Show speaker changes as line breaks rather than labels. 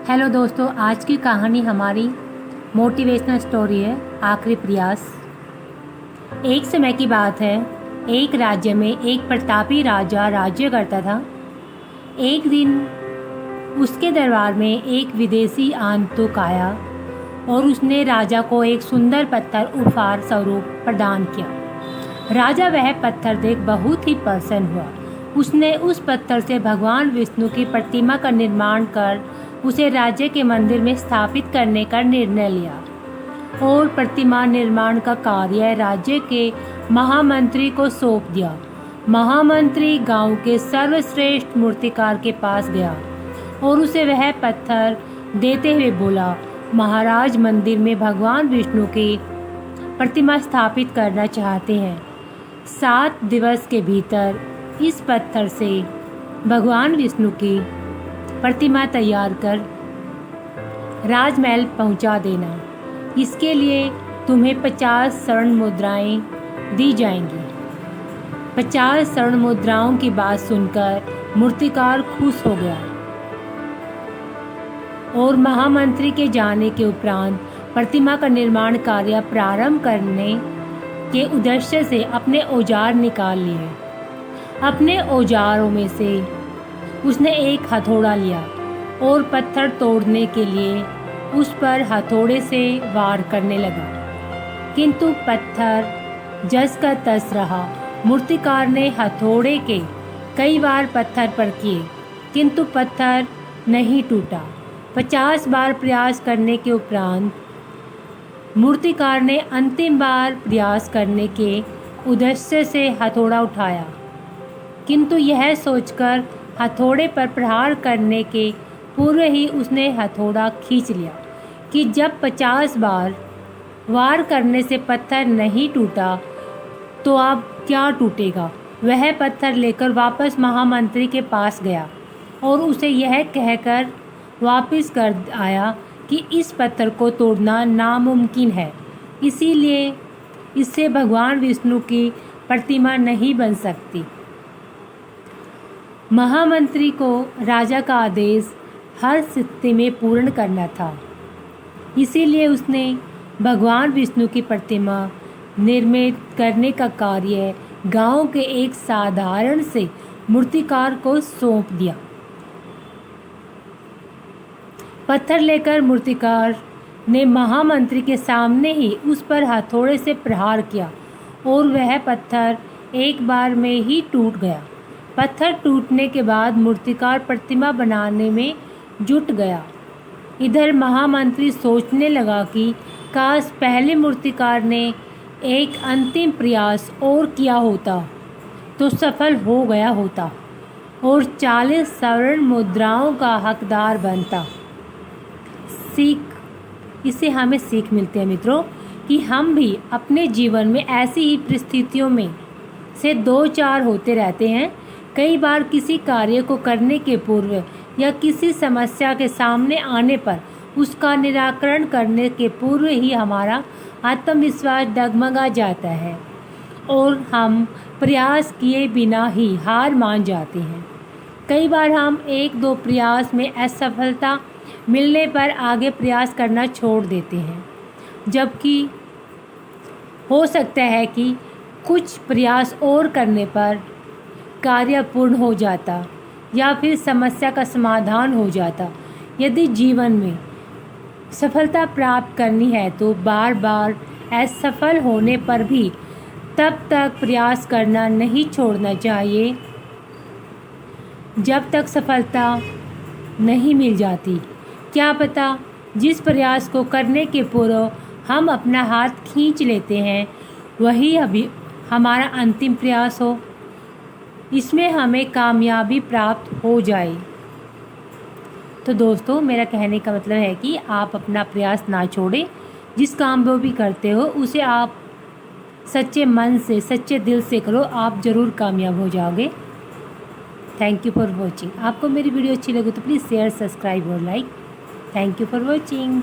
Hello दोस्तों, आज की कहानी हमारी मोटिवेशनल स्टोरी है आखिरी प्रयास। एक समय की बात है, एक राज्य में एक प्रतापी राजा राज्य करता था। एक दिन उसके दरबार में एक विदेशी आगंतुक आया और उसने राजा को एक सुंदर पत्थर उपहार स्वरूप प्रदान किया। राजा वह पत्थर देख बहुत ही प्रसन्न हुआ। उसने उस पत्थर से भगवान विष्णु की प्रतिमा का निर्माण कर उसे राज्य के मंदिर में स्थापित करने का निर्णय लिया और प्रतिमा निर्माण का कार्य राज्य के महामंत्री को सौंप दिया। महामंत्री गांव के सर्वश्रेष्ठ मूर्तिकार के पास गया और उसे वह पत्थर देते हुए बोला, महाराज मंदिर में भगवान विष्णु की प्रतिमा स्थापित करना चाहते हैं। 7 दिवस के भीतर इस पत्थर से भगवान विष्णु की प्रतिमा तैयार कर राजमहल पहुंचा देना। इसके लिए तुम्हें 50 स्वर्ण मुद्राएं दी जाएंगी। 50 स्वर्ण मुद्राओं की बात सुनकर मूर्तिकार खुश हो गया और महामंत्री के जाने के उपरांत प्रतिमा का निर्माण कार्य प्रारंभ करने के उद्देश्य से अपने औजार निकाल लिए। अपने औजारों में से उसने एक हथौड़ा लिया और पत्थर तोड़ने के लिए उस पर हथौड़े से वार करने लगा, किंतु पत्थर जस का तस रहा। मूर्तिकार ने हथौड़े के कई बार पत्थर पर किए, किंतु पत्थर नहीं टूटा। 50 बार प्रयास करने के उपरांत मूर्तिकार ने अंतिम बार प्रयास करने के उद्देश्य से हथौड़ा उठाया, किंतु यह सोचकर हथौड़े पर प्रहार करने के पूर्व ही उसने हथौड़ा खींच लिया कि जब 50 बार वार करने से पत्थर नहीं टूटा तो अब क्या टूटेगा। वह पत्थर लेकर वापस महामंत्री के पास गया और उसे यह कहकर वापस कर आया कि इस पत्थर को तोड़ना नामुमकिन है, इसीलिए इससे भगवान विष्णु की प्रतिमा नहीं बन सकती। महामंत्री को राजा का आदेश हर स्थिति में पूर्ण करना था, इसीलिए उसने भगवान विष्णु की प्रतिमा निर्मित करने का कार्य गांव के एक साधारण से मूर्तिकार को सौंप दिया। पत्थर लेकर मूर्तिकार ने महामंत्री के सामने ही उस पर हथौड़े से प्रहार किया और वह पत्थर एक बार में ही टूट गया। पत्थर टूटने के बाद मूर्तिकार प्रतिमा बनाने में जुट गया। इधर महामंत्री सोचने लगा कि काश पहले मूर्तिकार ने एक अंतिम प्रयास और किया होता तो सफल हो गया होता और 40 स्वर्ण मुद्राओं का हकदार बनता। इससे हमें सीख मिलती है मित्रों कि हम भी अपने जीवन में ऐसी ही परिस्थितियों में से 2-4 होते रहते हैं। कई बार किसी कार्य को करने के पूर्व या किसी समस्या के सामने आने पर उसका निराकरण करने के पूर्व ही हमारा आत्मविश्वास डगमगा जाता है और हम प्रयास किए बिना ही हार मान जाते हैं। कई बार हम 1-2 प्रयास में असफलता मिलने पर आगे प्रयास करना छोड़ देते हैं, जबकि हो सकता है कि कुछ प्रयास और करने पर कार्य पूर्ण हो जाता या फिर समस्या का समाधान हो जाता। यदि जीवन में सफलता प्राप्त करनी है तो बार बार असफल होने पर भी तब तक प्रयास करना नहीं छोड़ना चाहिए जब तक सफलता नहीं मिल जाती। क्या पता जिस प्रयास को करने के पूर्व हम अपना हाथ खींच लेते हैं वही अभी हमारा अंतिम प्रयास हो, इसमें हमें कामयाबी प्राप्त हो जाए। तो दोस्तों, मेरा कहने का मतलब है कि आप अपना प्रयास ना छोड़ें। जिस काम वो भी करते हो उसे आप सच्चे मन से, सच्चे दिल से करो, आप ज़रूर कामयाब हो जाओगे। Thank you for watching. आपको मेरी वीडियो अच्छी लगे तो प्लीज़ शेयर, सब्सक्राइब और like. Thank you for watching.